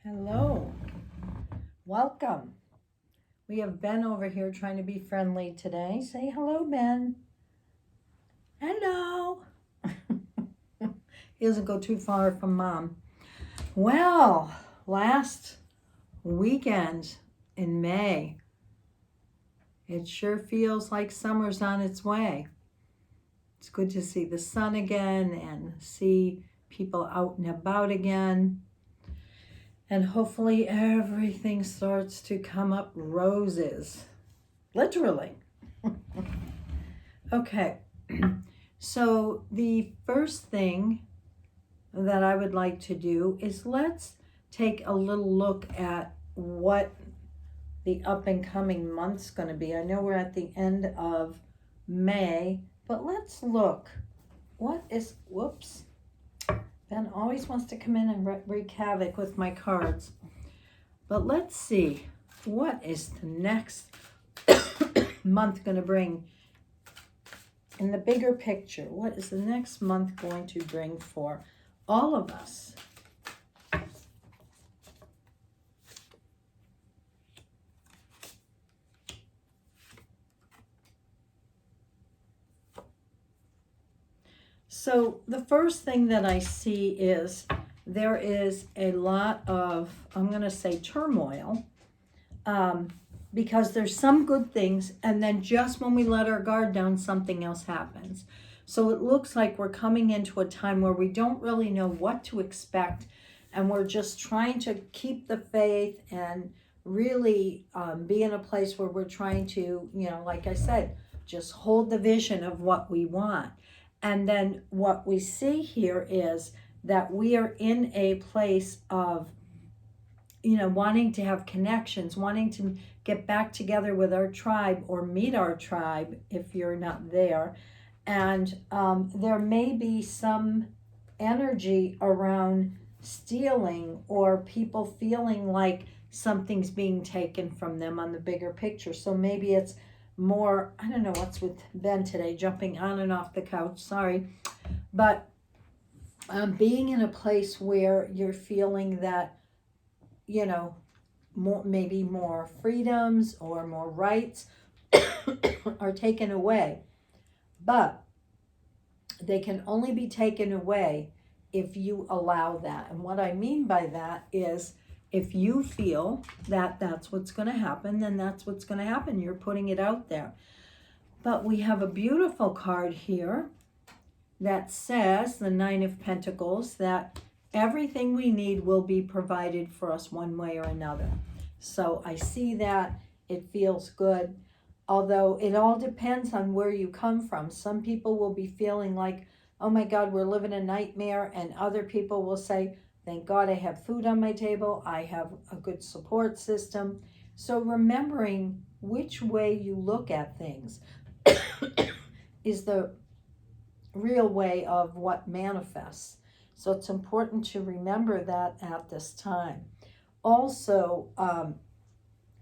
Hello, welcome. We have Ben over here trying to be friendly today. Say hello, Ben. Hello. He doesn't go too far from Mom. Well, last weekend in May, it sure feels like summer's on its way. It's good to see the sun again and see people out and about again. And hopefully everything starts to come up roses. Literally. Okay. So the first thing that I would like to do is let's take a little look at what the up and coming month's going to be. I know we're at the end of May, but let's look. Whoops. Ben always wants to come in and wreak havoc with my cards. But let's see, what is the next month going to bring? In the bigger picture, what is the next month going to bring for all of us? So the first thing that I see is there is a lot of, I'm going to say turmoil, because there's some good things, and then just when we let our guard down, something else happens. So it looks like we're coming into a time where we don't really know what to expect, and we're just trying to keep the faith and really be in a place where we're trying to, like I said, just hold the vision of what we want. And then what we see here is that we are in a place of, wanting to have connections, wanting to get back together with our tribe or meet our tribe if you're not there. And there may be some energy around stealing or people feeling like something's being taken from them on the bigger picture. So maybe it's more, I don't know what's with Ben today, jumping on and off the couch, sorry. But being in a place where you're feeling that, maybe more freedoms or more rights are taken away. But they can only be taken away if you allow that. And what I mean by that is if you feel that that's what's going to happen, then that's what's going to happen. You're putting it out there. But we have a beautiful card here that says, the Nine of Pentacles, that everything we need will be provided for us one way or another. So I see that. It feels good. Although it all depends on where you come from. Some people will be feeling like, oh my God, we're living a nightmare. And other people will say, thank God I have food on my table. I have a good support system. So remembering which way you look at things is the real way of what manifests. So it's important to remember that at this time. Also,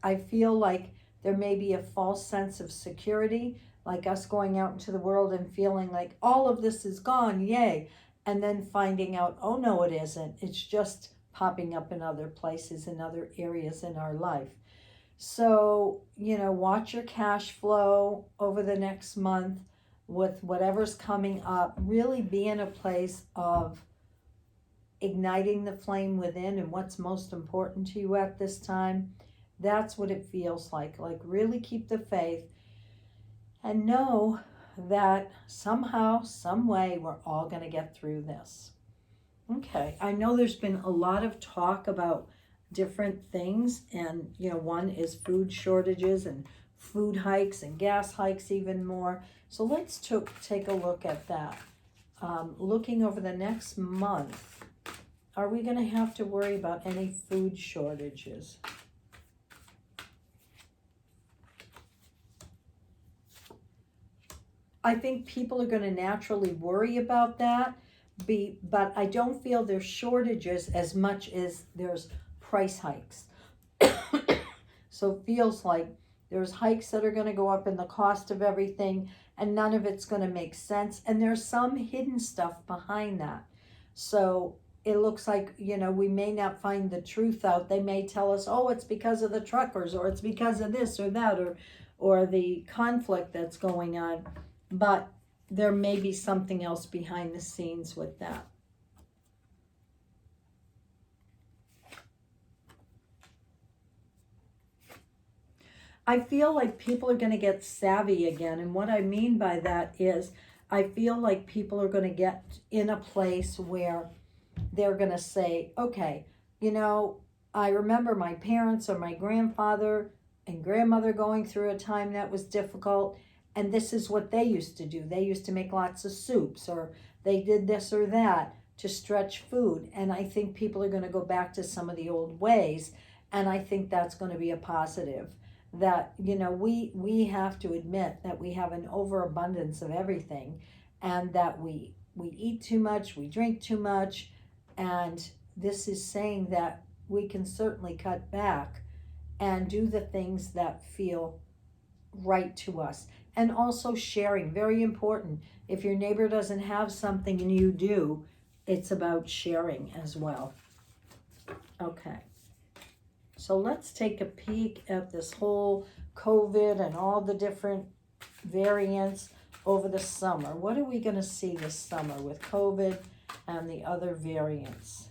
I feel like there may be a false sense of security, like us going out into the world and feeling like all of this is gone, yay. And then finding out, oh no, it isn't. It's just popping up in other places, in other areas in our life. So, watch your cash flow over the next month with whatever's coming up. Really be in a place of igniting the flame within and what's most important to you at this time. That's what it feels like really keep the faith and know that somehow, some way, we're all going to get through this. Okay, I know there's been a lot of talk about different things, and one is food shortages and food hikes and gas hikes even more. So let's take a look at that. Looking over the next month, are we going to have to worry about any food shortages? I think people are going to naturally worry about that, but I don't feel there's shortages as much as there's price hikes. So it feels like there's hikes that are going to go up in the cost of everything, and none of it's going to make sense. And there's some hidden stuff behind that. So it looks like, we may not find the truth out. They may tell us, oh, it's because of the truckers, or it's because of this or that, or the conflict that's going on. But there may be something else behind the scenes with that. I feel like people are going to get savvy again. And what I mean by that is I feel like people are going to get in a place where they're going to say, okay, I remember my parents or my grandfather and grandmother going through a time that was difficult. And this is what they used to do. They used to make lots of soups, or they did this or that to stretch food. And I think people are going to go back to some of the old ways. And I think that's going to be a positive. That, we have to admit that we have an overabundance of everything, and that we eat too much, we drink too much. And this is saying that we can certainly cut back and do the things that feel right to us. And also sharing, very important. If your neighbor doesn't have something and you do, it's about sharing as well. Okay. So let's take a peek at this whole COVID and all the different variants over the summer. What are we going to see this summer with COVID and the other variants?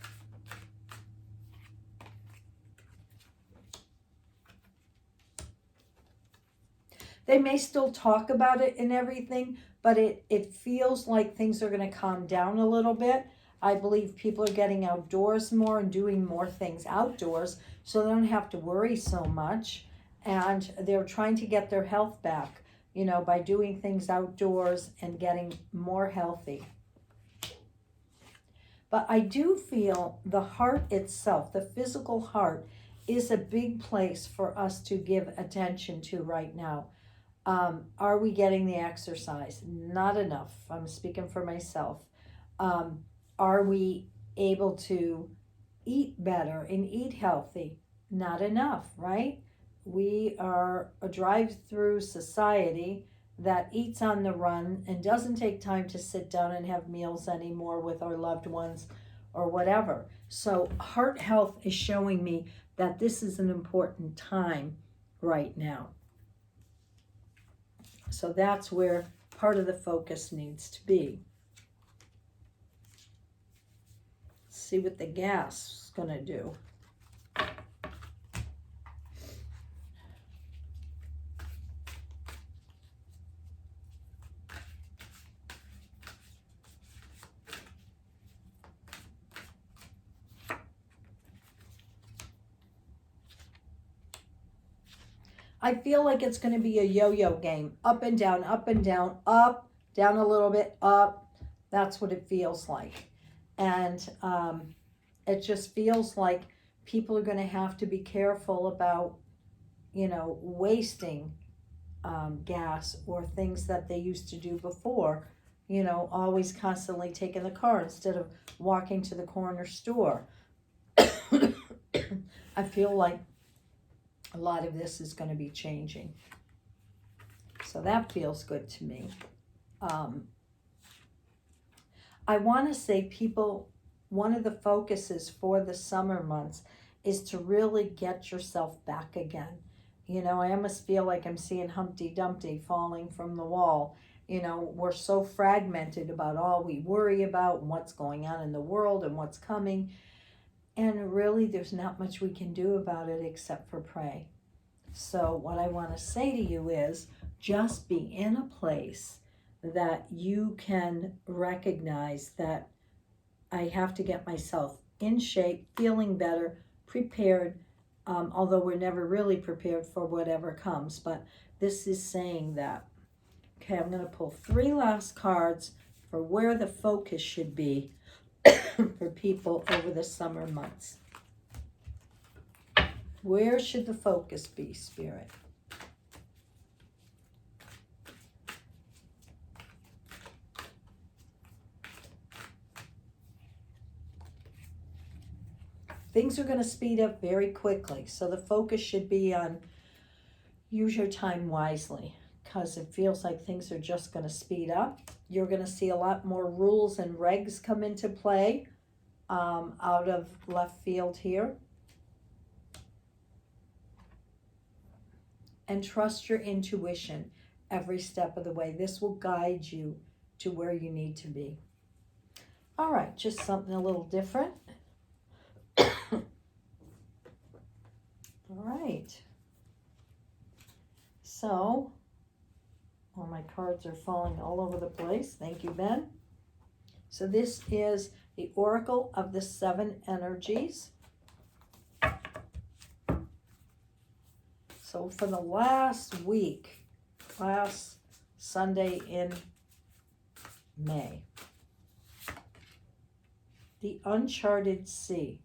They may still talk about it and everything, but it feels like things are going to calm down a little bit. I believe people are getting outdoors more and doing more things outdoors, so they don't have to worry so much. And they're trying to get their health back, by doing things outdoors and getting more healthy. But I do feel the heart itself, the physical heart, is a big place for us to give attention to right now. Are we getting the exercise? Not enough. I'm speaking for myself. Are we able to eat better and eat healthy? Not enough, right? We are a drive-through society that eats on the run and doesn't take time to sit down and have meals anymore with our loved ones or whatever. So heart health is showing me that this is an important time right now. So that's where part of the focus needs to be. Let's see what the gas is going to do. I feel like it's going to be a yo-yo game. Up and down, up and down, up, down a little bit, up. That's what it feels like. And it just feels like people are going to have to be careful about, wasting gas or things that they used to do before. Always constantly taking the car instead of walking to the corner store. I feel like a lot of this is going to be changing. So that feels good to me. I want to say one of the focuses for the summer months is to really get yourself back again. I almost feel like I'm seeing Humpty Dumpty falling from the wall. We're so fragmented about all we worry about and what's going on in the world and what's coming. And really, there's not much we can do about it except for pray. So what I want to say to you is just be in a place that you can recognize that I have to get myself in shape, feeling better, prepared, although we're never really prepared for whatever comes. But this is saying that. Okay, I'm going to pull 3 last cards for where the focus should be for people over the summer months. Where should the focus be, Spirit? Things are going to speed up very quickly, so the focus should be on use your time wisely, because it feels like things are just going to speed up. You're going to see a lot more rules and regs come into play. out of left field here. And trust your intuition every step of the way. This will guide you to where you need to be. All right, just something a little different. All right. So, all my cards are falling all over the place. Thank you, Ben. So this is the Oracle of the Seven Energies. So for the last week, last Sunday in May, the uncharted sea.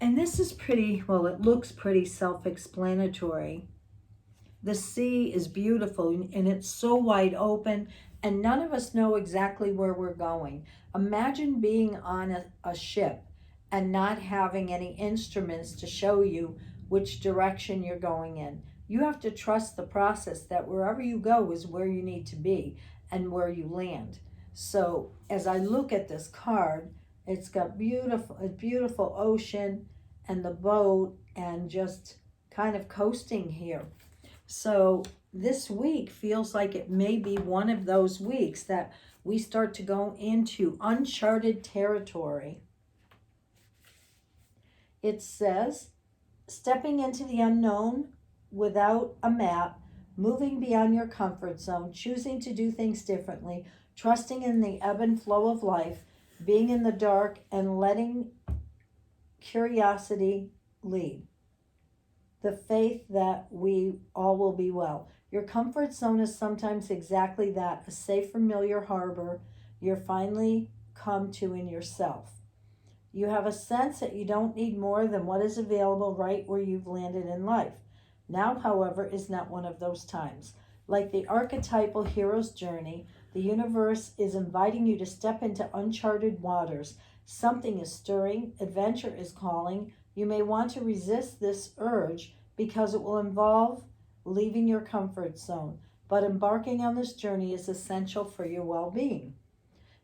And this is pretty, well, it looks pretty self-explanatory. The sea is beautiful and it's so wide open, and none of us know exactly where we're going. Imagine being on a ship and not having any instruments to show you which direction you're going in. You have to trust the process that wherever you go is where you need to be and where you land. So as I look at this card, it's got a beautiful ocean and the boat and just kind of coasting here. So this week feels like it may be one of those weeks that we start to go into uncharted territory. It says, stepping into the unknown without a map, moving beyond your comfort zone, choosing to do things differently, trusting in the ebb and flow of life, being in the dark and letting curiosity lead. The faith that we all will be well. Your comfort zone is sometimes exactly that, a safe, familiar harbor you're finally come to in yourself. You have a sense that you don't need more than what is available right where you've landed in life. Now, however, is not one of those times. Like the archetypal hero's journey, the universe is inviting you to step into uncharted waters. Something is stirring, adventure is calling. You may want to resist this urge because it will involve leaving your comfort zone, but embarking on this journey is essential for your well-being.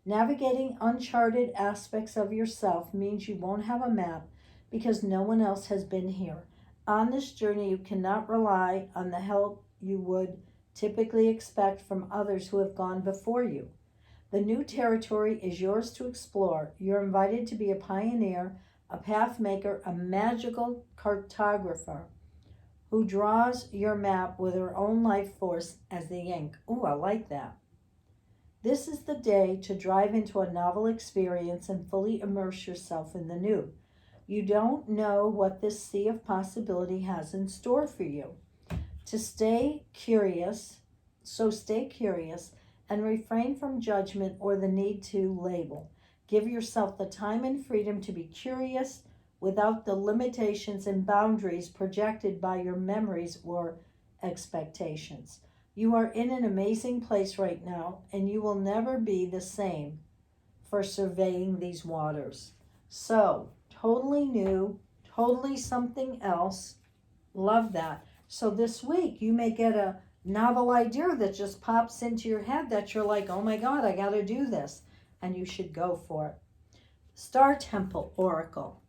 Navigating uncharted aspects of yourself means you won't have a map because no one else has been here. On this journey, you cannot rely on the help you would typically expect from others who have gone before you. The new territory is yours to explore. You're invited to be a pioneer, a path maker, a magical cartographer who draws your map with her own life force as the ink. Ooh, I like that. This is the day to drive into a novel experience and fully immerse yourself in the new. You don't know what this sea of possibility has in store for you. Stay curious and refrain from judgment or the need to label. Give yourself the time and freedom to be curious without the limitations and boundaries projected by your memories or expectations. You are in an amazing place right now, and you will never be the same for surveying these waters. So, totally new, totally something else. Love that. So this week, you may get a novel idea that just pops into your head that you're like, oh my God, I got to do this. And you should go for it. Star Temple Oracle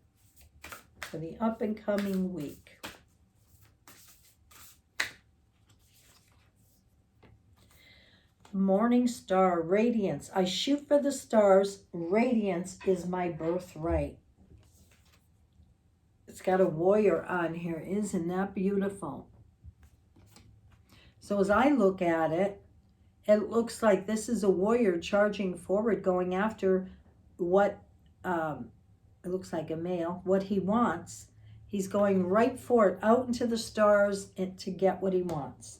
for the up and coming week. Morning star, radiance. I shoot for the stars. Radiance is my birthright. It's got a warrior on here. Isn't that beautiful? So as I look at it, it looks like this is a warrior charging forward, going after what, it looks like a male, what he wants. He's going right for it, out into the stars to get what he wants.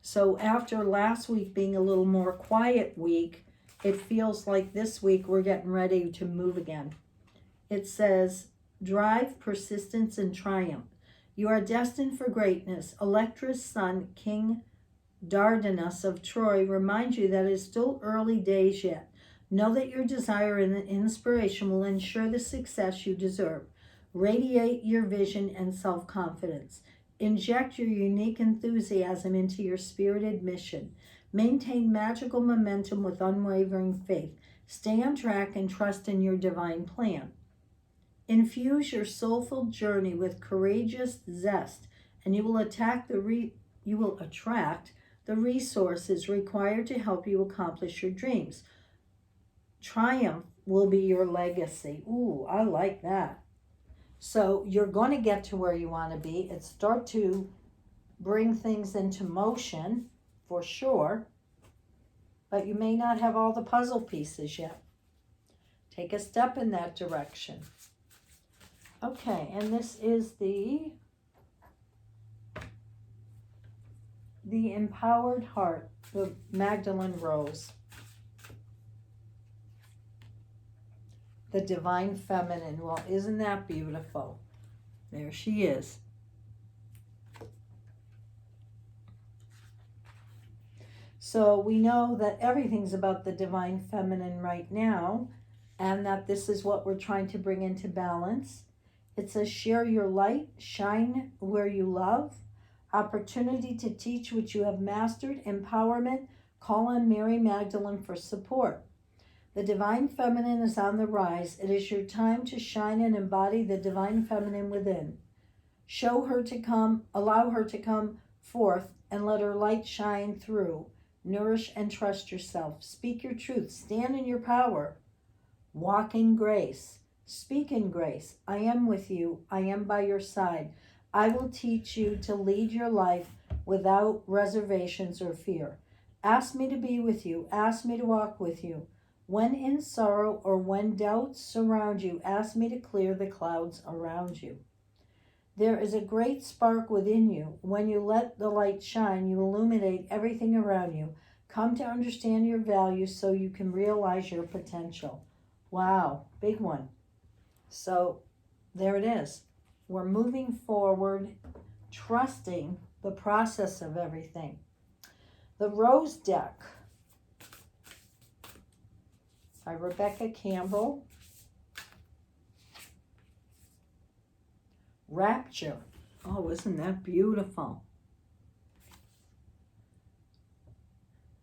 So after last week being a little more quiet week, it feels like this week we're getting ready to move again. It says, drive, persistence, and triumph. You are destined for greatness. Electra's son, King Dardanus of Troy, reminds you that it is still early days yet. Know that your desire and inspiration will ensure the success you deserve. Radiate your vision and self-confidence. Inject your unique enthusiasm into your spirited mission. Maintain magical momentum with unwavering faith. Stay on track and trust in your divine plan. Infuse your soulful journey with courageous zest, and you will attract the resources required to help you accomplish your dreams. Triumph will be your legacy. Ooh, I like that. So you're going to get to where you want to be and start to bring things into motion for sure, but you may not have all the puzzle pieces yet. Take a step in that direction. Okay, and this is the Empowered Heart, the Magdalene Rose. The Divine Feminine. Well, isn't that beautiful? There she is. So we know that everything's about the Divine Feminine right now, and that this is what we're trying to bring into balance. It says, share your light, shine where you love, opportunity to teach what you have mastered, empowerment, call on Mary Magdalene for support. The Divine Feminine is on the rise. It is your time to shine and embody the Divine Feminine within. Allow her to come forth and let her light shine through. Nourish and trust yourself. Speak your truth. Stand in your power. Walk in grace. Speak in grace. I am with you. I am by your side. I will teach you to lead your life without reservations or fear. Ask me to be with you. Ask me to walk with you. When in sorrow or when doubts surround you, ask me to clear the clouds around you. There is a great spark within you. When you let the light shine, you illuminate everything around you. Come to understand your value so you can realize your potential. Wow, big one. So there it is. We're moving forward, trusting the process of everything. The Rose Deck by Rebecca Campbell. Rapture. Oh, isn't that beautiful?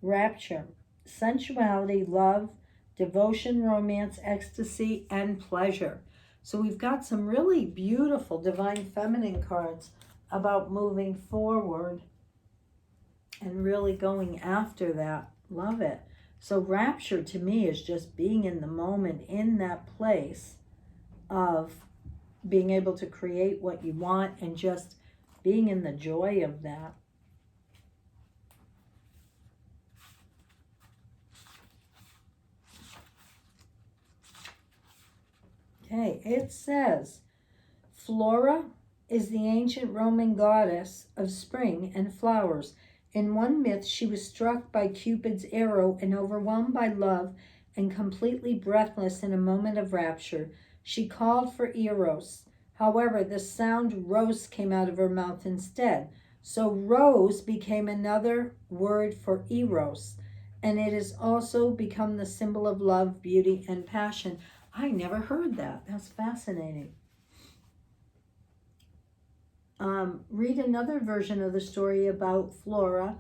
Rapture. Sensuality, love, devotion, romance, ecstasy, and pleasure. So we've got some really beautiful Divine Feminine cards about moving forward and really going after that. Love it. So rapture to me is just being in the moment, in that place of being able to create what you want and just being in the joy of that. Okay, it says, Flora is the ancient Roman goddess of spring and flowers. In one myth, she was struck by Cupid's arrow and overwhelmed by love and completely breathless in a moment of rapture. She called for Eros. However, the sound rose came out of her mouth instead. So rose became another word for Eros, and it has also become the symbol of love, beauty, and passion. I never heard that. That's fascinating. Read another version of the story about Flora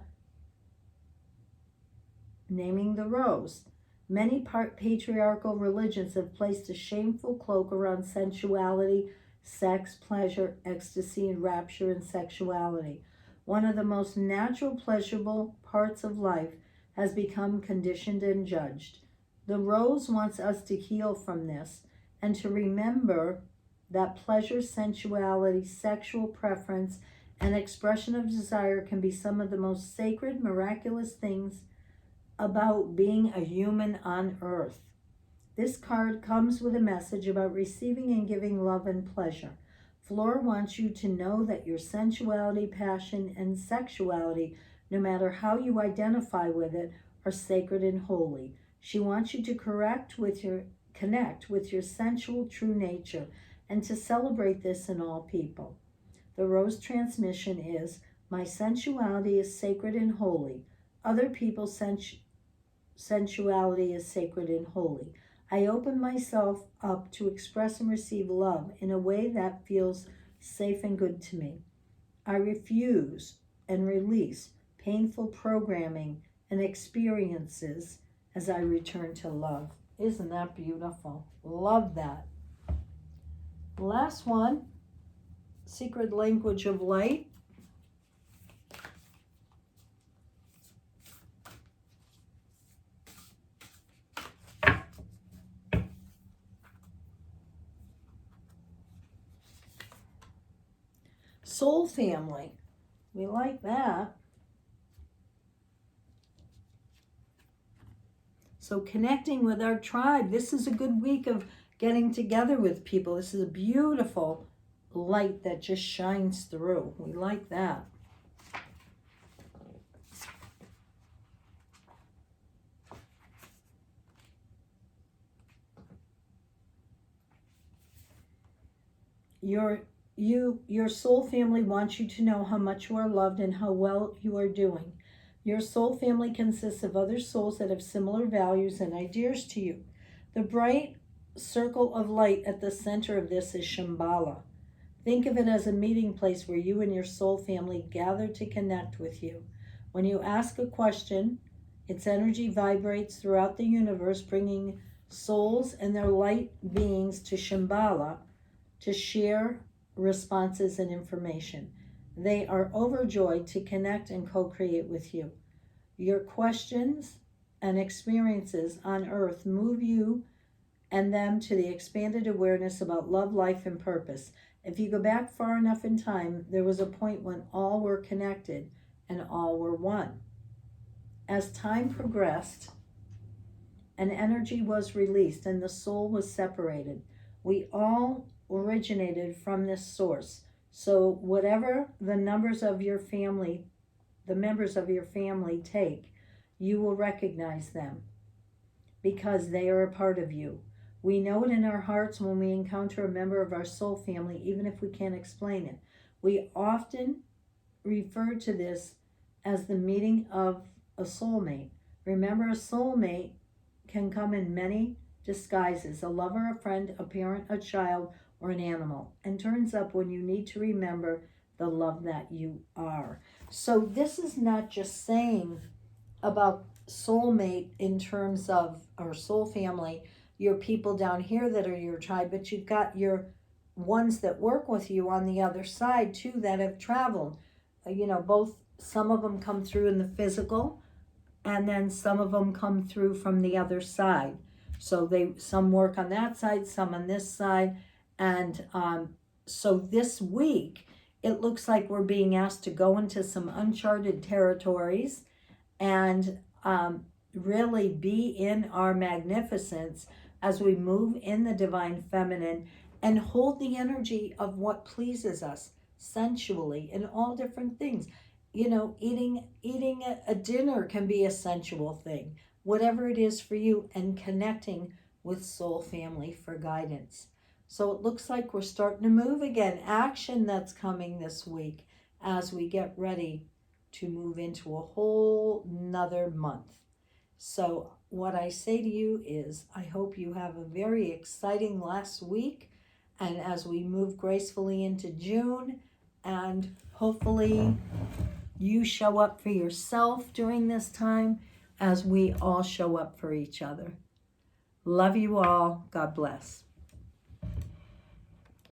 naming the rose. Many patriarchal religions have placed a shameful cloak around sensuality, sex, pleasure, ecstasy, and rapture and sexuality. One of the most natural, pleasurable parts of life has become conditioned and judged. The rose wants us to heal from this and to remember that pleasure, sensuality, sexual preference, and expression of desire can be some of the most sacred, miraculous things about being a human on earth. This card comes with a message about receiving and giving love and pleasure. Flora wants you to know that your sensuality, passion, and sexuality, no matter how you identify with it, are sacred and holy. She wants you to connect with your sensual true nature and to celebrate this in all people. The rose transmission is, my sensuality is sacred and holy. Other people's sensuality is sacred and holy. I open myself up to express and receive love in a way that feels safe and good to me. I refuse and release painful programming and experiences as I return to love. Isn't that beautiful? Love that. Last one, secret language of light. Soul family. We like that. So connecting with our tribe. This is a good week of getting together with people. This is a beautiful light that just shines through. We like that. Your soul family wants you to know how much you are loved and how well you are doing. Your soul family consists of other souls that have similar values and ideas to you. The bright circle of light at the center of this is Shambhala. Think of it as a meeting place where you and your soul family gather to connect with you. When you ask a question, its energy vibrates throughout the universe, bringing souls and their light beings to Shambhala to share responses and information. They are overjoyed to connect and co-create with you. Your questions and experiences on earth move you and them to the expanded awareness about love, life, and purpose. If you go back far enough in time, there was a point when all were connected and all were one. As time progressed, an energy was released and the soul was separated. We all originated from this source. So whatever the members of your family take, you will recognize them because they are a part of you. We know it in our hearts when we encounter a member of our soul family, even if we can't explain it. We often refer to this as the meeting of a soulmate. Remember, a soulmate can come in many disguises: a lover, a friend, a parent, a child, or an animal, and turns up when you need to remember the love that you are. So this is not just saying about soulmate in terms of our soul family, your people down here that are your tribe, but you've got your ones that work with you on the other side too that have traveled. Both, some of them come through in the physical, and then some of them come through from the other side. So some work on that side, some on this side. And so this week, it looks like we're being asked to go into some uncharted territories and really be in our magnificence as we move in the divine feminine and hold the energy of what pleases us sensually in all different things. Eating a dinner can be a sensual thing, whatever it is for you, and connecting with soul family for guidance. So it looks like we're starting to move again. Action that's coming this week as we get ready to move into a whole nother month. So what I say to you is, I hope you have a very exciting last week, and as we move gracefully into June, and hopefully you show up for yourself during this time as we all show up for each other. Love you all. God bless.